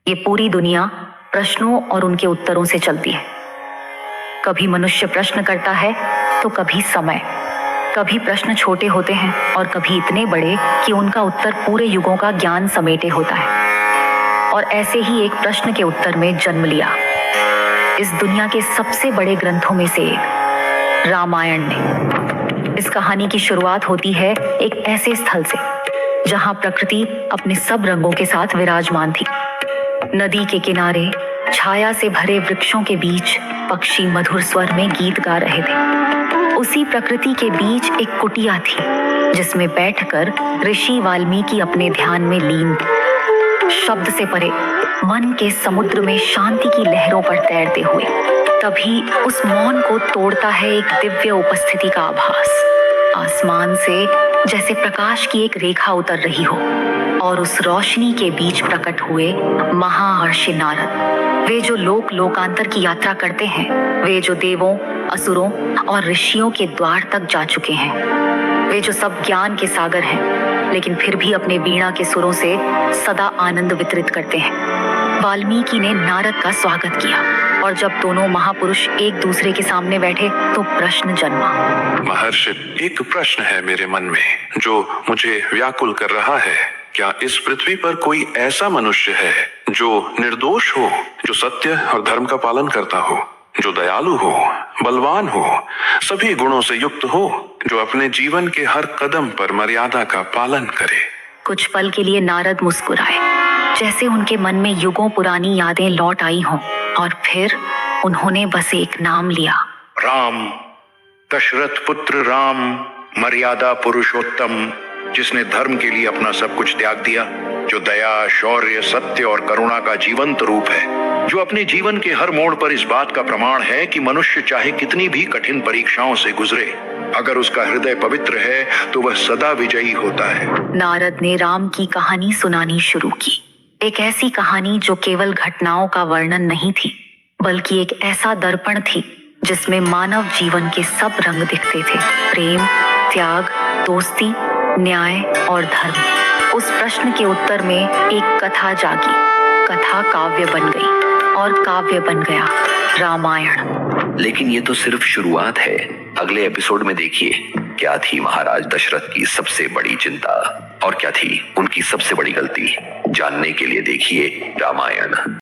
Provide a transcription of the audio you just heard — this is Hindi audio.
ये पूरी दुनिया प्रश्नों और उनके उत्तरों से चलती है। कभी मनुष्य प्रश्न करता है तो कभी समय। कभी प्रश्न छोटे होते हैं और कभी इतने बड़े कि उनका उत्तर पूरे युगों का ज्ञान समेटे होता है। और ऐसे ही एक प्रश्न के उत्तर में जन्म लिया इस दुनिया के सबसे बड़े ग्रंथों में से एक, रामायण ने। इस कहानी की शुरुआत होती है एक ऐसे स्थल से जहां प्रकृति अपने सब रंगों के साथ विराजमान थी। नदी के किनारे छाया से भरे वृक्षों के बीच पक्षी मधुर स्वर में गीत गा रहे थे। उसी प्रकृति के बीच एक कुटिया थी जिसमें बैठकर ऋषि वाल्मीकि अपने ध्यान में लीन थे, शब्द से परे मन के समुद्र में शांति की लहरों पर तैरते हुए। तभी उस मौन को तोड़ता है एक दिव्य उपस्थिति का आभास। आसमान से जैसे प्रकाश की एक रेखा उतर रही हो और उस रोशनी के बीच प्रकट हुए महाहर्षि नारद। वे जो लोकांतर की यात्रा करते हैं, वे जो देवों, असुरों और ऋषियों के द्वार तक जा चुके हैं, वे जो सब ज्ञान के सागर हैं, लेकिन फिर भी अपने वीणा के सुरों से सदा आनंद वितरित करते हैं। वाल्मीकि ने नारद का स्वागत किया और जब दोनों महापुरुष एक दूसरे के सामने बैठे तो प्रश्न जन्मा। महर्षि, एक प्रश्न है मेरे मन में जो मुझे व्याकुल कर रहा है। क्या इस पृथ्वी पर कोई ऐसा मनुष्य है जो निर्दोष हो, जो सत्य और धर्म का पालन करता हो, जो दयालु हो, बलवान हो, सभी गुणों से युक्त हो, जो अपने जीवन के हर कदम पर मर्यादा का पालन करे? कुछ पल के लिए नारद मुस्कुराए, जैसे उनके मन में युगों पुरानी यादें लौट आई हों, और फिर उन्होंने बस एक नाम लिया। राम, दशरथ पुत्र राम, मर्यादा पुरुषोत्तम, जिसने धर्म के लिए अपना सब कुछ त्याग दिया, जो दया, शौर्य, सत्य और करुणा का जीवंत रूप है, जो अपने जीवन के हर मोड़ पर इस बात का प्रमाण है कि मनुष्य चाहे कितनी भी कठिन परीक्षाओं से गुजरे, अगर उसका हृदय पवित्र है तो वह सदा विजयी होता है। नारद ने राम की कहानी सुनानी शुरू की। एक ऐसी कहानी जो केवल घटनाओं का वर्णन नहीं थी, बल्कि एक ऐसा दर्पण थी जिसमें मानव जीवन के सब रंग दिखते थे। प्रेम, त्याग, दोस्ती, न्याय और धर्म। उस प्रश्न के उत्तर में एक कथा जागी। कथा काव्य बन गई और काव्य बन गया रामायण। लेकिन ये तो सिर्फ शुरुआत है। अगले एपिसोड में देखिए क्या थी महाराज दशरथ की सबसे बड़ी चिंता और क्या थी उनकी सबसे बड़ी गलती। जानने के लिए देखिए रामायण।